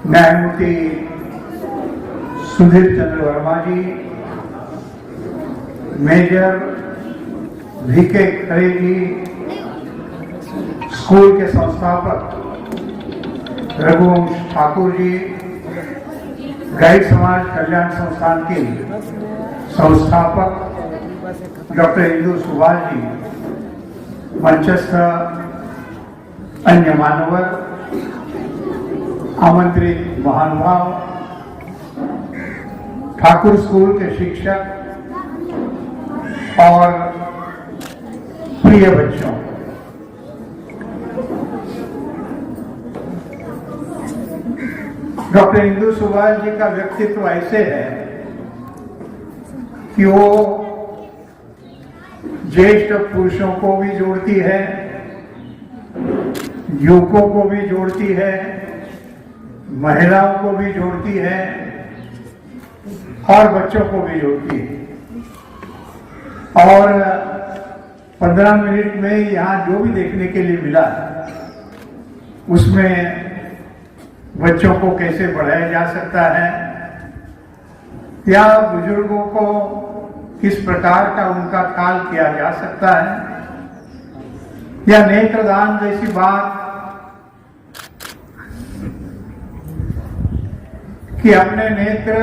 न्यायमूर्ति सुधीर चंद्र वर्मा जी, major VK खरे जी, school के संस्थापक रघुवंश ठाकुर जी, गाइड समाज कल्याण संस्थान के संस्थापक डॉक्टर इंदु सुभाष जी, मंचस्थ अन्य मान्यवर, आमंत्रित महानुभाव, ठाकुर स्कूल के शिक्षक और प्रिय बच्चों, डॉक्टर इंदु सुभाष जी का व्यक्तित्व ऐसे है कि वो ज्येष्ठ पुरुषों को भी जोड़ती है, युवकों को भी जोड़ती है, महिलाओं को भी जोड़ती है और बच्चों को भी जोड़ती है। और 15 मिनट में यहाँ जो भी देखने के लिए मिला उसमें बच्चों को कैसे बढ़ाया जा सकता है या बुजुर्गों को किस प्रकार का उनका ख्याल किया जा सकता है या नेत्रदान जैसी बात कि अपने नेत्र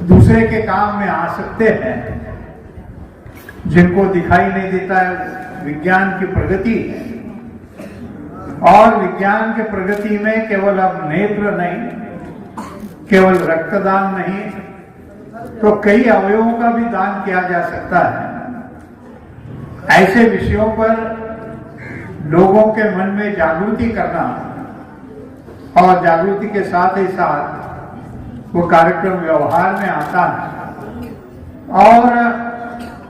दूसरे के काम में आ सकते हैं, जिनको दिखाई नहीं देता है। विज्ञान की प्रगति है और विज्ञान के प्रगति में केवल अब नेत्र नहीं, केवल रक्तदान नहीं, तो कई अवयवों का भी दान किया जा सकता है। ऐसे विषयों पर लोगों के मन में जागृति करना और जागृति के साथ ही साथ वो कार्यक्रम व्यवहार में आता है और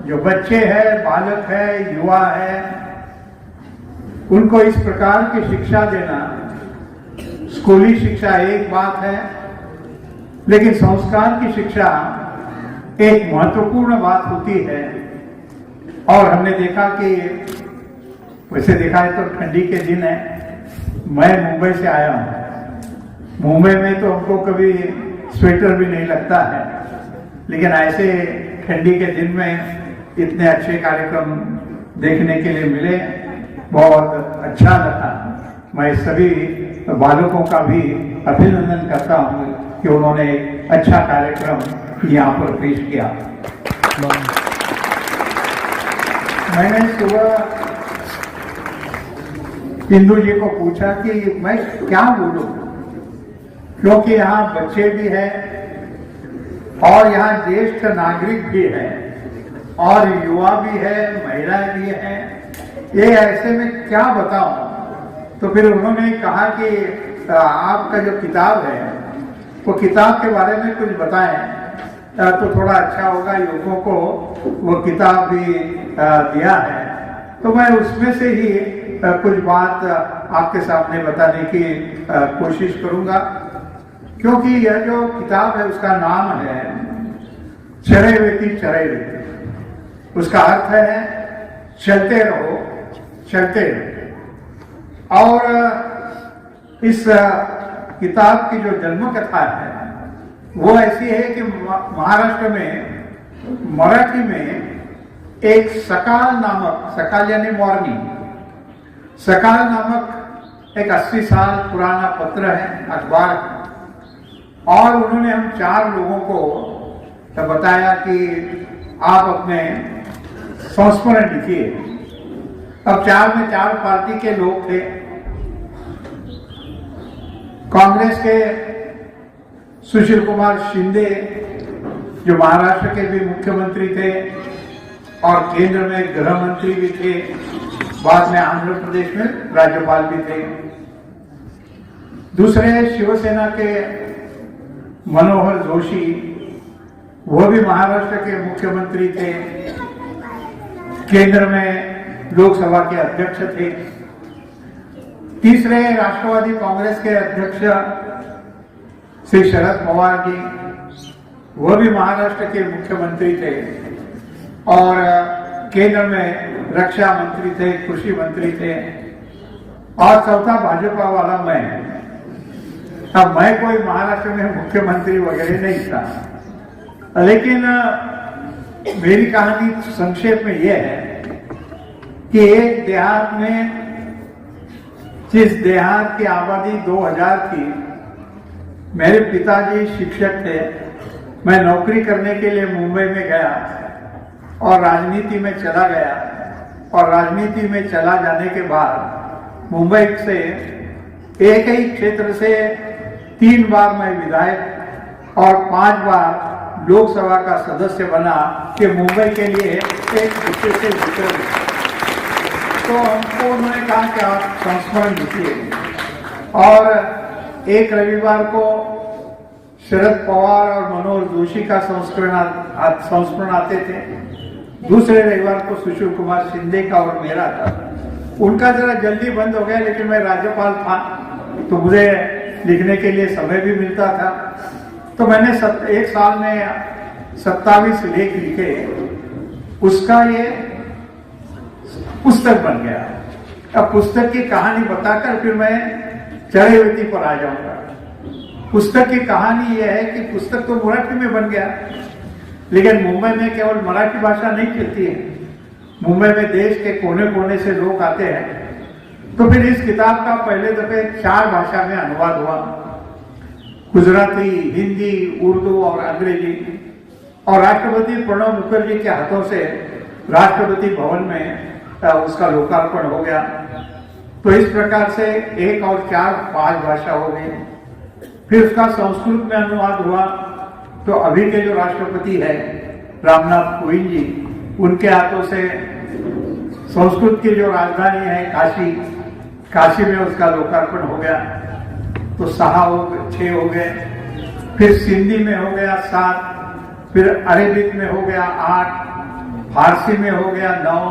जो बच्चे हैं, बालक है, युवा है, उनको इस प्रकार की शिक्षा देना, स्कूली शिक्षा एक बात है, लेकिन संस्कार की शिक्षा एक महत्वपूर्ण बात होती है। और हमने देखा कि वैसे देखा है तो ठंडी के दिन है, मैं मुंबई से आया हूं। मुंबई में तो हमको कभी स्वेटर भी नहीं लगता है, लेकिन ऐसे ठंडी के दिन में इतने अच्छे कार्यक्रम देखने के लिए मिले, बहुत अच्छा लगा। मैं सभी बालकों का भी अभिनंदन करता हूं कि उन्होंने एक अच्छा कार्यक्रम यहाँ पर पेश किया। मैंने सुबह इंदु जी को पूछा कि मैं क्या बोलूं, क्योंकि यहाँ बच्चे भी हैं और यहाँ ज्येष्ठ नागरिक भी है और युवा भी है, महिलाएं भी हैं, ये ऐसे में क्या बताऊं। तो फिर उन्होंने कहा कि आपका जो किताब है वो किताब के बारे में कुछ बताएं तो थोड़ा अच्छा होगा, युवकों को वो किताब भी दिया है। तो मैं उसमें से ही कुछ बात आपके सामने बताने की कोशिश करूंगा, क्योंकि यह जो किताब है उसका नाम है चरैवेति चरैवेति। उसका अर्थ है चलते रहो, चलते रहो। और इस किताब की जो जन्म कथा है वो ऐसी है कि महाराष्ट्र में मराठी में एक सकाल नामक, सकाल यानी मॉर्निंग, सकाल नामक एक 80 साल पुराना पत्र है, अखबार है। और उन्होंने हम 4 लोगों को बताया कि आप अपने संस्मरण लिखिए। अब 4 में 4 पार्टी के लोग थे। कांग्रेस के सुशील कुमार शिंदे जो महाराष्ट्र के भी मुख्यमंत्री थे और केंद्र में गृह मंत्री भी थे, बाद में आंध्र प्रदेश में राज्यपाल भी थे। दूसरे शिवसेना के मनोहर जोशी, वो भी महाराष्ट्र के मुख्यमंत्री थे, केंद्र में लोकसभा के अध्यक्ष थे। तीसरे राष्ट्रवादी कांग्रेस के अध्यक्ष श्री शरद पवार जी, वो भी महाराष्ट्र के मुख्यमंत्री थे और केंद्र में रक्षा मंत्री थे, कृषि मंत्री थे। और चौथा भाजपा वाला मैं। अब मैं कोई महाराष्ट्र में मुख्यमंत्री वगैरह नहीं था, लेकिन मेरी कहानी संक्षेप में यह है कि एक देहात में, जिस देहात की आबादी 2000 थी, मेरे पिताजी शिक्षक थे। मैं नौकरी करने के लिए मुंबई में गया और राजनीति में चला गया, और राजनीति में चला जाने के बाद मुंबई से एक ही क्षेत्र से 3 बार मैं विधायक और 5 बार लोकसभा का सदस्य बना कि मुंबई के लिए एक दूसरे से वितरण। तो हमको उन्होंने कहा कि आप संस्मरण लिखिए, और एक रविवार को शरद पवार और मनोहर जोशी का संस्मरण आते थे, दूसरे रविवार को सुशील कुमार शिंदे का और मेरा था। उनका जरा जल्दी बंद हो गया, लेकिन मैं राज्यपाल था तो मुझे लिखने के लिए समय भी मिलता था। तो मैंने एक साल में 27 लेख लिखे, उसका ये पुस्तक बन गया। अब पुस्तक की कहानी बताकर फिर मैं चरैवेती पर आ जाऊंगा। पुस्तक की कहानी यह है कि पुस्तक तो मराठी में बन गया, लेकिन मुंबई में केवल मराठी भाषा नहीं चलती है, मुंबई में देश के कोने कोने से लोग आते हैं। तो फिर इस किताब का पहले दफे 4 भाषा में अनुवाद हुआ, गुजराती, हिंदी, उर्दू और अंग्रेजी। और राष्ट्रपति प्रणब मुखर्जी के हाथों से राष्ट्रपति भवन में उसका लोकार्पण हो गया। तो इस प्रकार से 1 और 4 5 भाषा हो गई। फिर उसका संस्कृत में अनुवाद हुआ, तो अभी के जो राष्ट्रपति है रामनाथ कोविंद जी, उनके हाथों से संस्कृत की जो राजधानी है काशी में उसका लोकार्पण हो गया। तो 6 हो गए, फिर सिंधी में हो गया 7, फिर अरेबिक में हो गया 8, फारसी में हो गया 9,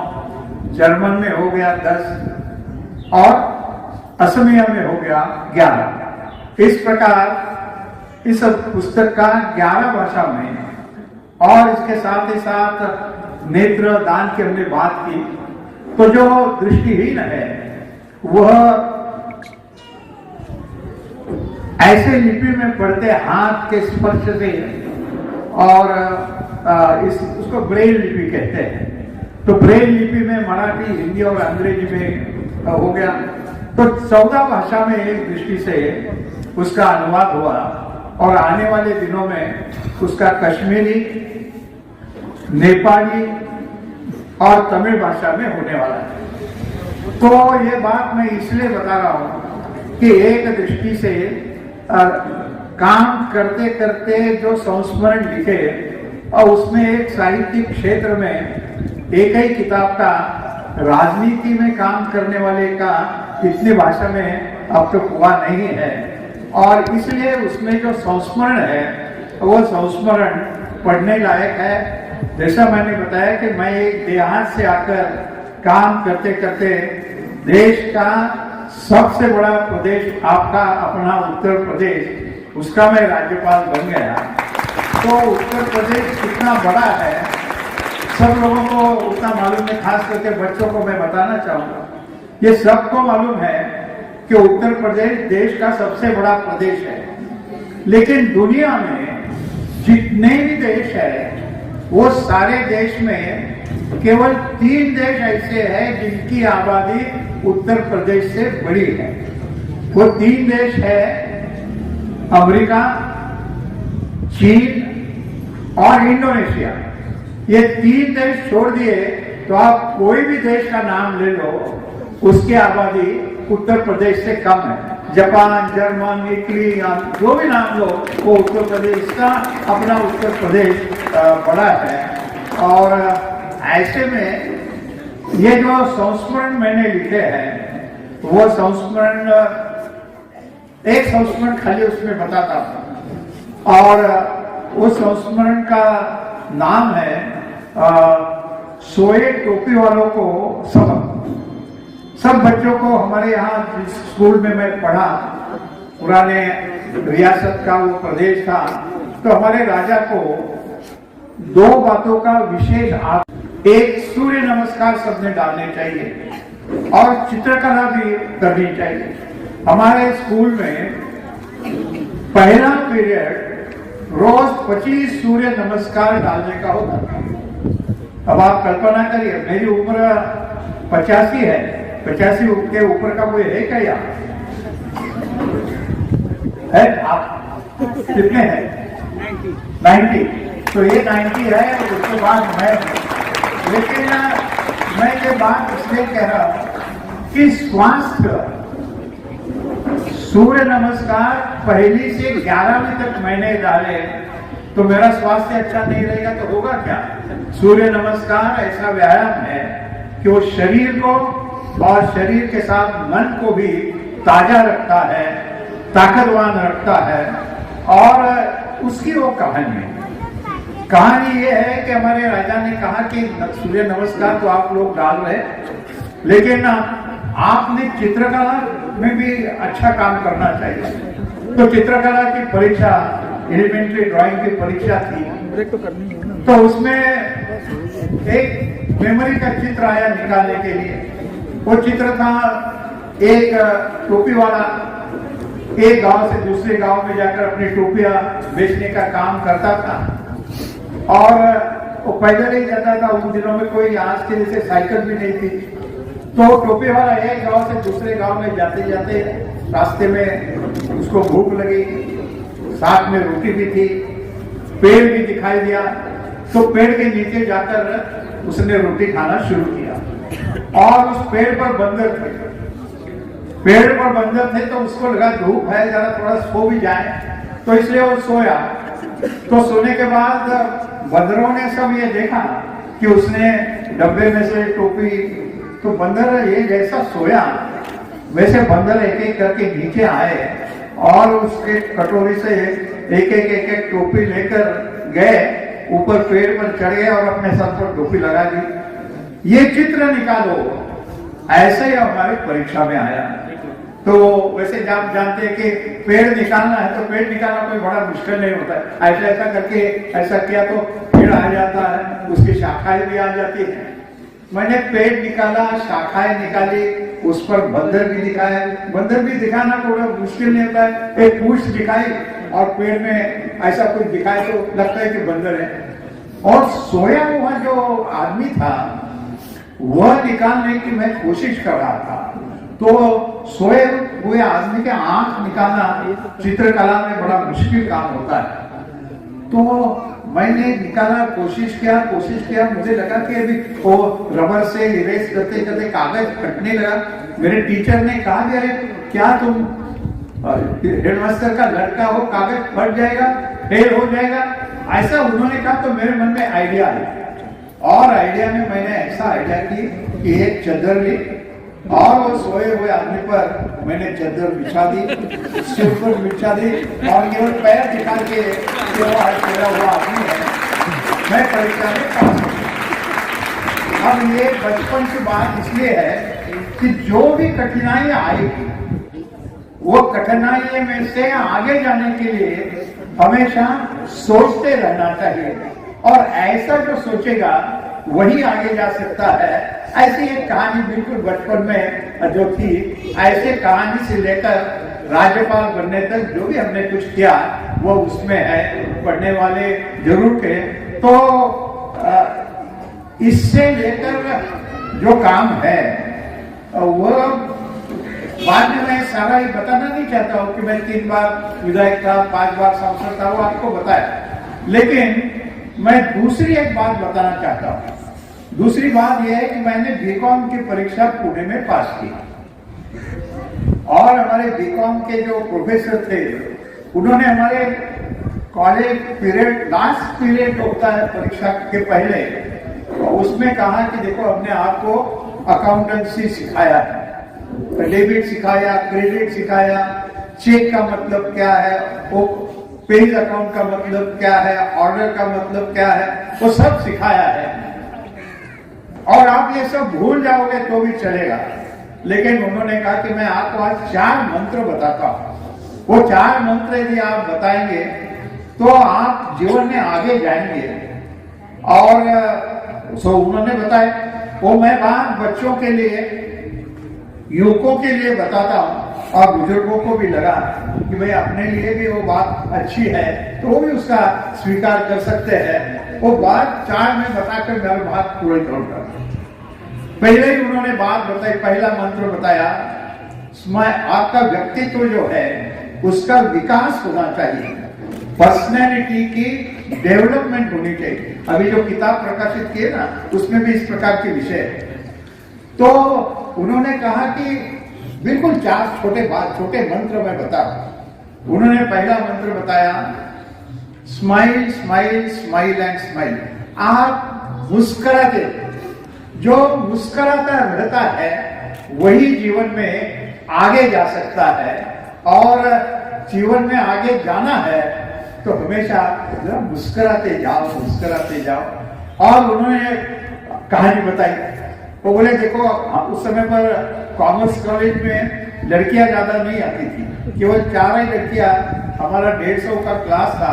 जर्मन में हो गया 10 और असमिया में हो गया 11। इस प्रकार इस पुस्तक का 11 भाषा में, और इसके साथ ही साथ नेत्र दान की हमने बात की। तो जो दृष्टिहीन है वह ऐसे लिपि में पढ़ते हाथ के स्पर्श से, और उसको ब्रेल लिपि कहते हैं। तो ब्रेल लिपि में मराठी, हिंदी और अंग्रेजी में हो गया। तो 14 भाषा में एक दृष्टि से उसका अनुवाद हुआ, और आने वाले दिनों में उसका कश्मीरी, नेपाली और तमिल भाषा में होने वाला है। तो ये बात मैं इसलिए बता रहा हूं कि एक दृष्टि से काम करते करते जो संस्मरण लिखे, और उसमें एक साहित्यिक क्षेत्र में एक ही किताब का राजनीति में काम करने वाले का इतनी भाषा में अब तक हुआ नहीं है। और इसलिए उसमें जो संस्मरण है वो संस्मरण पढ़ने लायक है। जैसा मैंने बताया कि मैं एक देहात से आकर काम करते करते देश का सबसे बड़ा प्रदेश आपका अपना उत्तर प्रदेश, उसका मैं राज्यपाल बन गया। तो उत्तर प्रदेश कितना बड़ा है सब लोगों को उतना मालूम है, खास करके बच्चों को मैं बताना चाहूंगा। ये सबको मालूम है कि उत्तर प्रदेश देश का सबसे बड़ा प्रदेश है, लेकिन दुनिया में जितने भी देश है वो सारे देश में केवल 3 देश ऐसे हैं जिनकी आबादी उत्तर प्रदेश से बड़ी है। वो 3 देश है अमेरिका, चीन और इंडोनेशिया। ये 3 देश छोड़ दिए तो आप कोई भी देश का नाम ले लो, उसकी आबादी उत्तर प्रदेश से कम है। जापान, जर्मन, इटली, जो भी नाम लो वो उत्तर प्रदेश का अपना उत्तर प्रदेश बड़ा है। और ऐसे में ये जो संस्मरण मैंने लिखे हैं वो संस्मरण, एक संस्मरण खाली उसमें बताता हूं, और उस संस्मरण का नाम है सोए टोपी वालों को सबक। सब बच्चों को हमारे यहाँ स्कूल में मैं पढ़ा, पुराने रियासत का वो प्रदेश था, तो हमारे राजा को 2 बातों का विशेष एक सूर्य नमस्कार सबने डालने चाहिए। और चित्रकला भी करनी चाहिए। हमारे स्कूल में पहला पीरियड रोज 25 सूर्य नमस्कार डालने का होता था। अब आप कल्पना करिए, मेरी उम्र 85 है, 85 के ऊपर का कोई है क्या यहाँ? है? आप कितने हैं? 90। तो ये 90 है, उसके बाद मैं, लेकिन मैं ये बात इसलिए कह रहा हूं कि स्वास्थ्य, सूर्य नमस्कार पहली से 11वीं तक मैंने डाले तो मेरा स्वास्थ्य अच्छा नहीं रहेगा तो होगा क्या? सूर्य नमस्कार ऐसा व्यायाम है कि वो शरीर को और शरीर के साथ मन को भी ताजा रखता है, ताकतवान रखता है। और उसकी वो कहानी ये है कि हमारे राजा ने कहा कि सूर्य नमस्कार तो आप लोग डाल रहे, लेकिन आपने चित्रकला में भी अच्छा काम करना चाहिए। तो चित्रकला की परीक्षा, एलिमेंट्री ड्राइंग की परीक्षा थी, तो उसमें एक मेमोरी का चित्र आया निकालने के लिए। वो चित्र था एक टोपी वाला एक गांव से दूसरे गांव में जाकर अपनी टोपियां बेचने का काम करता था और वो पैदल ही जाता था। उन दिनों में कोई आज के जैसे साइकिल भी नहीं थी। तो टोपी वाला एक गांव से दूसरे गांव में जाते जाते रास्ते में उसको भूख लगी, साथ में रोटी भी थी, पेड़ भी दिखाई दिया, तो पेड़ के नीचे जाकर उसने रोटी खाना शुरू किया। और उस पेड़ पर बंदर थे, पेड़ पर बंदर थे, तो उसको लगा धूप है, जरा थोड़ा सो भी जाए, तो इसलिए वो सोया। तो सोने के बाद बंदरों ने सब ये देखा कि उसने डब्बे में से टोपी, तो बंदर ये जैसा सोया वैसे बंदर एक एक करके नीचे आए और उसके कटोरी से एक एक टोपी लेकर गए, ऊपर पेड़ पर चढ़ गए और अपने सर पर टोपी लगा दी। ये चित्र निकालो, ऐसे ही हमारी परीक्षा में आया। तो वैसे आप जानते हैं कि पेड़ निकालना है तो पेड़ निकालना कोई बड़ा मुश्किल नहीं होता है। ऐसा ऐसा करके ऐसा किया तो पेड़ आ जाता है, उसकी शाखाएं भी आ जाती है। मैंने पेड़ निकाला, शाखाएं निकाली, उस पर बंदर भी दिखाया। बंदर भी दिखाना थोड़ा मुश्किल नहीं होता है। एक पूंछ दिखाई और पेड़ में ऐसा कुछ दिखाए तो लगता है कि बंदर है। और सोया हुआ जो आदमी था वह निकालने की मैं कोशिश कर रहा था। तो सोए हुए आदमी के आंख निकालना चित्रकला में बड़ा मुश्किल काम होता है। तो मैंने निकाला, कोशिश किया, मुझे लगा कि अभी वो रबर से इरेज करते करते कागज कटने लगा। मेरे टीचर ने कहा कि अरे क्या तुम हेडमास्टर का लड़का हो, कागज फट जाएगा, फेल हो जाएगा, ऐसा उन्होंने कहा। तो मेरे मन में आइडिया आया और आइडिया में मैंने ऐसा आइडिया की कि एक चादर ली और वो सोए हुए आदमी पर मैंने चादर बिछा दी, सिर पर बिछा दी और केवल पैर दिखा के तेरा हुआ आदमी है, मैं परीक्षा में पास हो गया। अब ये बचपन की बात इसलिए है कि जो भी कठिनाइयां आएगी वो कठिनाई में से आगे जाने के लिए हमेशा सोचते रहना चाहिए और ऐसा जो सोचेगा वही आगे जा सकता है। ऐसी एक कहानी बिल्कुल बचपन में जो थी, ऐसे कहानी से लेकर राज्यपाल बनने तक जो भी हमने कुछ किया वो उसमें है, पढ़ने वाले जरूर थे। तो इससे लेकर जो काम है वो बाद में मैं सारा ही बताना नहीं चाहता हूँ कि मैं 3 बार विधायक था, 5 बार सांसद था, वो आपको बताया। लेकिन मैं दूसरी एक बात बताना चाहता हूँ। दूसरी बात यह है कि मैंने बीकॉम की परीक्षा पुणे में पास की और हमारे बीकॉम के जो प्रोफेसर थे उन्होंने हमारे कॉलेज पीरियड, लास्ट पीरियड होता है परीक्षा के पहले, तो उसमें कहा कि देखो हमने आपको अकाउंटेंसी सिखाया है, डेबिट सिखाया, क्रेडिट सिखाया, चेक का मतलब क्या है, वो पेज अकाउंट का मतलब क्या है, ऑर्डर का मतलब क्या है, वो सब सिखाया है और आप ये सब भूल जाओगे तो भी चलेगा। लेकिन उन्होंने कहा कि मैं आपको आज 4 मंत्र बताता हूं, वो 4 मंत्र यदि आप बताएंगे तो आप जीवन में आगे जाएंगे। और उन्होंने बताया वो मैं बात बच्चों के लिए युवकों के लिए बताता हूँ और बुजुर्गों को भी लगा कि भाई अपने लिए भी वो बात अच्छी है तो वो भी उसका स्वीकार कर सकते हैं। वो बात 4 में बताकर मेरा बात पूरी करूंगा। पहले ही उन्होंने बात बताई, पहला मंत्र बताया, आपका व्यक्तित्व जो है उसका विकास होना चाहिए, पर्सनैलिटी की डेवलपमेंट होनी चाहिए। अभी जो किताब प्रकाशित किए ना उसमें भी इस प्रकार के विषय है। तो उन्होंने कहा कि बिल्कुल 4 छोटे मंत्र मैं बता। उन्होंने पहला मंत्र बताया, smile smile smile and smile. आप मुस्कुराते, जो मुस्कुराता रहता है वही जीवन में आगे जा सकता है, और जीवन में आगे जाना है तो हमेशा मुस्कुराते जाओ। और उन्होंने कहानी बताई। वो बोले देखो उस समय पर कॉमर्स कॉलेज में लड़कियां ज्यादा नहीं आती थी, केवल 4 ही लड़कियां, हमारा 150 का क्लास था,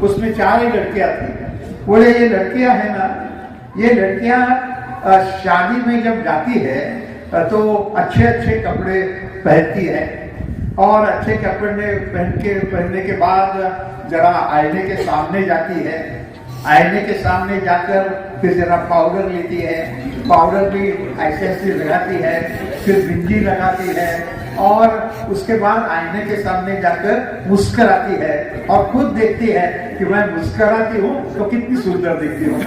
उसमें 4 ही लड़कियां थी। बोले ये लड़कियां है ना, ये लड़कियां शादी में जब जाती है तो अच्छे कपड़े पहनती है, और अच्छे कपड़े पहनने के बाद जरा आईने के सामने जाती है, आईने के सामने जाकर फिर जरा पाउडर लेती है, पाउडर भी ऐसे लगाती है, फिर बिंदी लगाती है, और उसके बाद आईने के सामने जाकर मुस्कुराती है और खुद देखती है कि मैं मुस्कुराती हूँ तो कितनी सुंदर दिखती हूँ।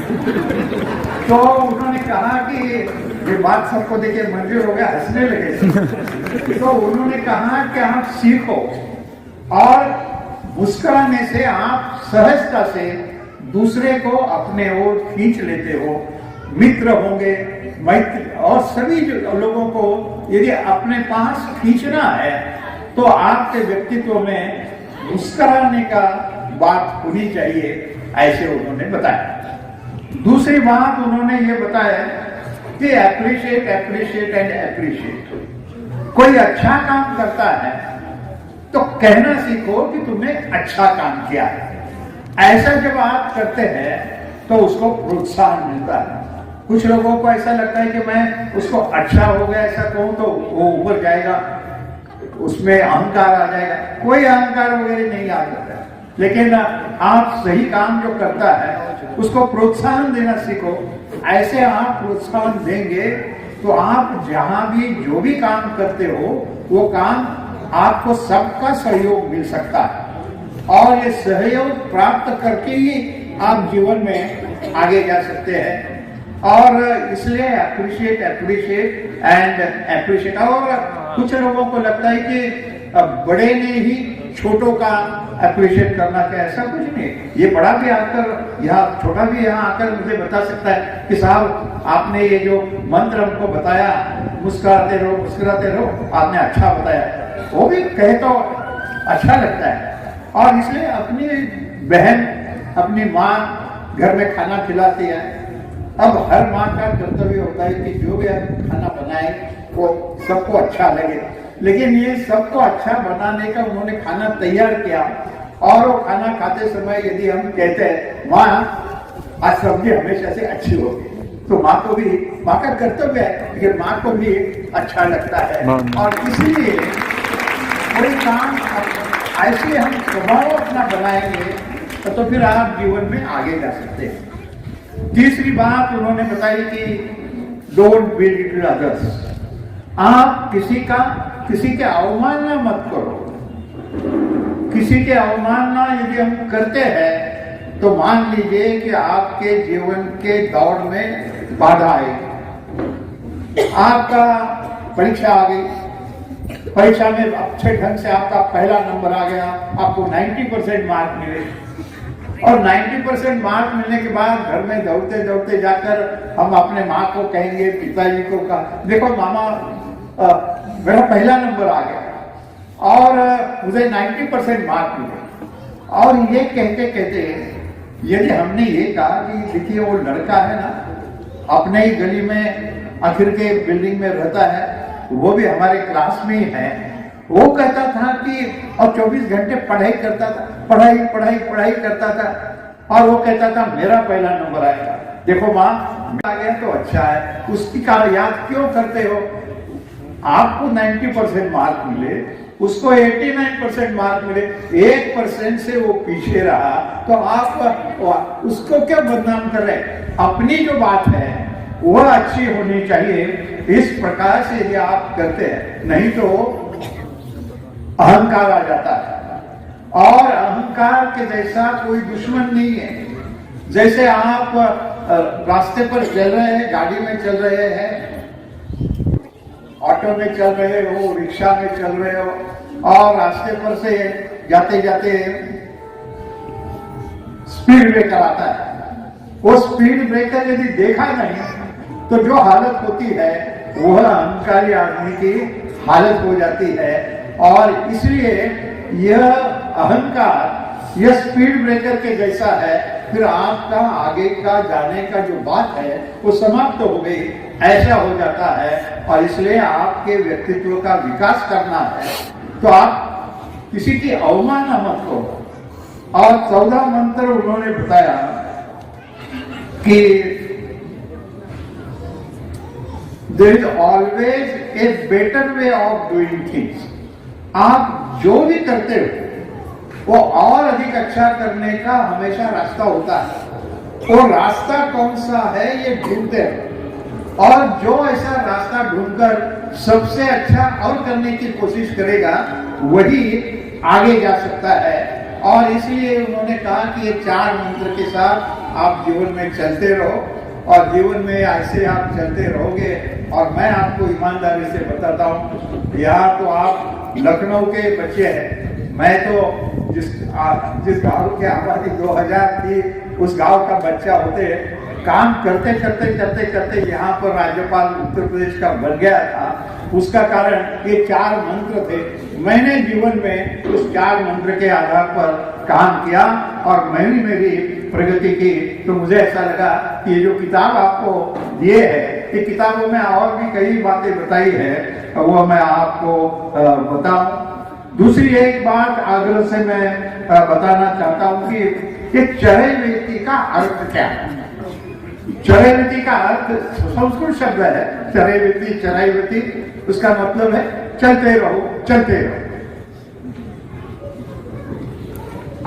तो उन्होंने कहा कि ये बात सबको देखे मंजूर हो गया, हंसने लगे। तो उन्होंने कहा कि आप सीखो, और मुस्कुराने से आप सहजता से दूसरे को अपने ओर खींच लेते हो। मित्र होंगे, मैत्री, और सभी लोगों को यदि अपने पास खींचना है तो आपके व्यक्तित्व में मुस्कुराने का बात होनी चाहिए, ऐसे उन्होंने बताया। दूसरी बात उन्होंने ये बताया कि एप्रिशिएट एंड एप्रिशिएट। कोई अच्छा काम करता है तो कहना सीखो कि तुमने अच्छा काम किया है। ऐसा जब आप करते हैं तो उसको प्रोत्साहन मिलता है। कुछ लोगों को ऐसा लगता है कि मैं उसको अच्छा हो गया ऐसा कहूं तो वो ऊपर जाएगा, उसमें अहंकार आ जाएगा। कोई अहंकार वगैरह नहीं आ जाता, लेकिन आप सही काम जो करता है उसको प्रोत्साहन देना सीखो। ऐसे आप प्रोत्साहन देंगे तो आप जहां भी जो भी काम करते हो वो काम आपको सबका सहयोग मिल सकता है, और ये सहयोग प्राप्त करके ही आप जीवन में आगे जा सकते हैं। और इसलिए एप्रिशिएट एंड एप्रिशिएट। और कुछ लोगों को लगता है कि बड़े ने ही छोटों का अप्रिशिएट करना चाहिए, ऐसा कुछ नहीं। ये बड़ा भी आकर यहाँ, छोटा भी यहाँ आकर मुझे बता सकता है कि साहब आपने ये जो मंत्र हमको बताया, मुस्कुराते रहो, आपने अच्छा बताया, वो भी कहे तो अच्छा लगता है। और इसलिए अपनी बहन, अपनी माँ घर में खाना खिलाती है। अब हर माँ का कर्तव्य होता है कि जो भी खाना बनाए वो सबको अच्छा लगे, लेकिन ये सबको अच्छा बनाने का उन्होंने खाना तैयार किया, और वो खाना खाते समय यदि हम कहते हैं माँ आज सब्जी हमेशा से अच्छी होगी, तो माँ को भी, माँ का कर्तव्य है, लेकिन माँ को भी अच्छा लगता है। और इसलिए कोई काम ऐसे हम स्वभाव अपना बनाएंगे तो फिर आप जीवन में आगे जा सकते हैं। तीसरी बात उन्होंने बताई कि डोंट बिलिटल अदर्स। आप किसी के अवमानना मत करो। किसी के अवमानना यदि हम करते हैं तो मान लीजिए कि आपके जीवन के दौड़ में बाधा आएगी। आपका परीक्षा आ गई, परीक्षा में अच्छे ढंग से आपका पहला नंबर आ गया, आपको 90% मार्क मिले, और 90% मार्क मिलने के बाद घर में दौड़ते दौड़ते जाकर हम अपने माँ को कहेंगे, पिताजी को कहा, देखो मामा मेरा पहला नंबर आ गया और मुझे 90% मार्क मिले। और ये कहते कहते यदि हमने ये कहा कि देखिए वो लड़का है ना, अपने ही गली में आखिर के बिल्डिंग में रहता है, वो भी हमारे क्लास में ही है, वो कहता था कि और 24 घंटे पढ़ाई करता था, पढ़ाई करता था, और वो कहता था मेरा पहला नंबर आएगा, देखो माँ आ गया तो अच्छा है, उसकी का याद क्यों करते हो? आपको 90% मार्क मिले, उसको 89% मार्क मिले, 1% से वो पीछे रहा, तो आप उसको क्या बदनाम कर रहे हैं? अपनी जो बात है वह अच्छी होनी चाहिए। इस प्रकार से यदि आप करते हैं, नहीं तो अहंकार आ जाता है, और अहंकार के जैसा कोई दुश्मन नहीं है। जैसे आप रास्ते पर चल रहे हैं, गाड़ी में चल रहे हैं, ऑटो में चल रहे हो, रिक्शा में चल रहे हो, और रास्ते पर से जाते जाते स्पीड ब्रेकर आता है। वो स्पीड ब्रेकर यदि देखा नहीं तो जो हालत होती है वह अहंकारी आदमी की हालत हो जाती है। और इसलिए यह अहंकार यह स्पीड ब्रेकर के जैसा है, फिर आपका आगे का जाने का जो बात है वो समाप्त हो गई, ऐसा हो जाता है। और इसलिए आपके व्यक्तित्व का विकास करना है तो आप किसी की अवमानना मत करो। और 14 मंत्र उन्होंने बताया कि there is always a better way of doing things. आप जो भी करते हो वो और अधिक अच्छा करने का हमेशा रास्ता होता है। वो रास्ता कौन सा है ये ढूंढते हो, और जो ऐसा रास्ता ढूंढकर सबसे अच्छा और करने की कोशिश करेगा वही आगे जा सकता है। और इसलिए उन्होंने कहा कि ये 4 मंत्र के साथ आप जीवन में चलते रहो, और जीवन में ऐसे आप चलते रहोगे। और मैं आपको ईमानदारी से बताता हूँ, यहाँ तो आप लखनऊ के बच्चे हैं, मैं तो जिस गांव की आबादी 2000 थी उस गांव का बच्चा होते काम करते करते करते करते यहाँ पर राज्यपाल उत्तर प्रदेश का बन गया था। उसका कारण ये 4 मंत्र थे। मैंने जीवन में उस 4 मंत्र के आधार पर काम किया और मैंने मेरी प्रगति की। तो मुझे ऐसा लगा कि ये जो किताब आपको दिए है, ये किताबों में और भी कई बातें बताई है, वो मैं आपको बताऊं। दूसरी एक बात आग्रह से मैं बताना चाहता हूं कि चरैवेति का अर्थ क्या है। चरैवेति का अर्थ संस्कृत शब्द है, चरैवेति, चरैवेति, उसका मतलब है चलते रहो, चलते रहो।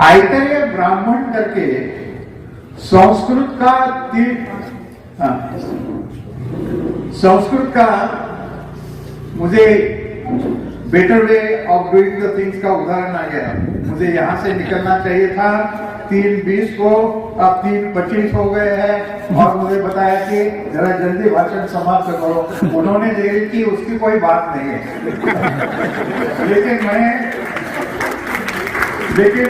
आयतर्य ब्राह्मण करके संस्कृत का संस्कृत का मुझे better way of doing the things का उदाहरण आ गया। मुझे यहाँ से निकलना चाहिए था 3:20 को, अब 3:25 हो गए हैं, और मुझे बताया कि जरा जल्दी भाषण समाप्त करो। उन्होंने देरी की, उसकी कोई बात नहीं है। लेकिन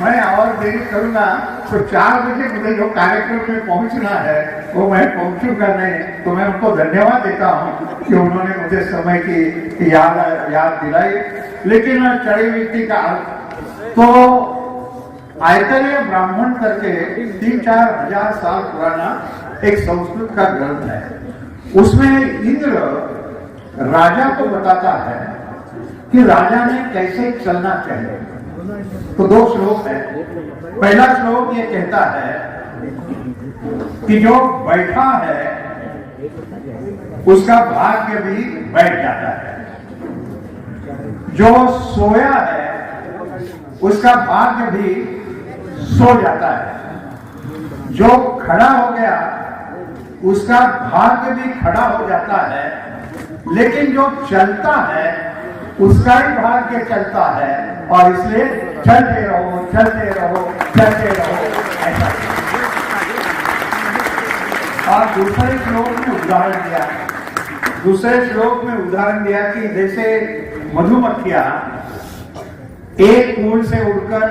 मैं और देरी करूंगा तो 4 बजे मुझे जो कार्यक्रम में पहुंचना है वो मैं पहुंचूंगा नहीं। तो मैं उनको धन्यवाद देता हूं कि उन्होंने मुझे समय की याद दिलाई। लेकिन चरैवेति का तो आयतर्य ब्राह्मण करके 3-4 हजार साल पुराना एक संस्कृत का ग्रंथ है। उसमें इंद्र राजा को बताता है कि राजा ने कैसे चलना चाहिए। तो 2 श्लोक है। पहला श्लोक ये कहता है कि जो बैठा है उसका भाग्य भी बैठ जाता है, जो सोया है उसका भाग्य भी सो जाता है, जो खड़ा हो गया उसका भाग्य भी खड़ा हो जाता है, लेकिन जो चलता है उसका ही भाग्य चलता है। और इसलिए चलते रहो, चलते रहो, चलते रहो, ऐसा। और दूसरे श्लोक में उदाहरण दिया कि जैसे मधुमक्खियां एक फूल से उड़कर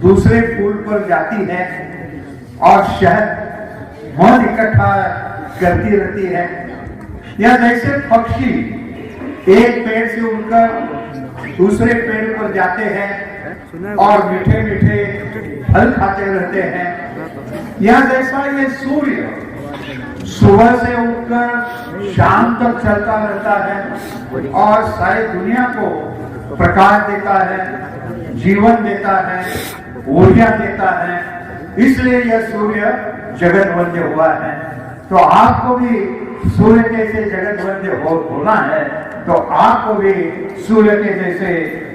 दूसरे फूल पर जाती है और शहद मध इकट्ठा करती रहती है, या जैसे पक्षी एक पेड़ से उड़कर दूसरे पेड़ पर जाते हैं और मीठे मीठे फल खाते रहते हैं, या जैसा ये सूर्य सुबह से उठकर शाम तक चलता रहता है और सारी दुनिया को प्रकाश देता है, जीवन देता है, ऊर्जा देता है। इसलिए यह सूर्य जगत वंद्य हुआ है। तो आपको भी सूर्य जैसे जगत बंदे होना है तो आपको भी सूर्य के जैसे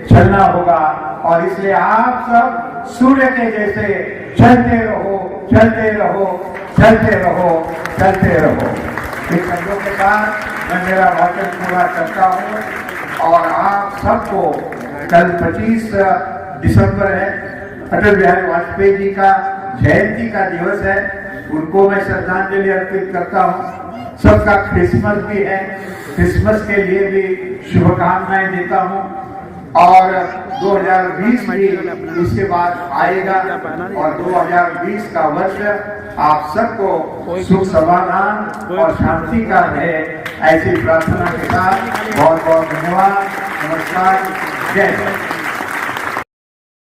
चलना होगा, और इसलिए आप सब सूर्य के जैसे चलते रहो, चलते रहो, चलते रहो, चलते रहो। इन शब्दों के साथ मैं मेरा भाषण पूरा करता हूँ। और आप सबको कल 25 दिसंबर है, अटल बिहारी वाजपेयी जी का जयंती का दिवस है, उनको मैं श्रद्धांजलि अर्पित करता हूँ। सबका क्रिसमस भी है, क्रिसमस के लिए भी शुभकामनाएं देता हूँ। और 2020 भी इसके बाद आएगा, और 2020 का वर्ष आप सबको सुख समाधान और शांति का रहे, ऐसी प्रार्थना के साथ बहुत बहुत धन्यवाद। नमस्कार, जय हिंद।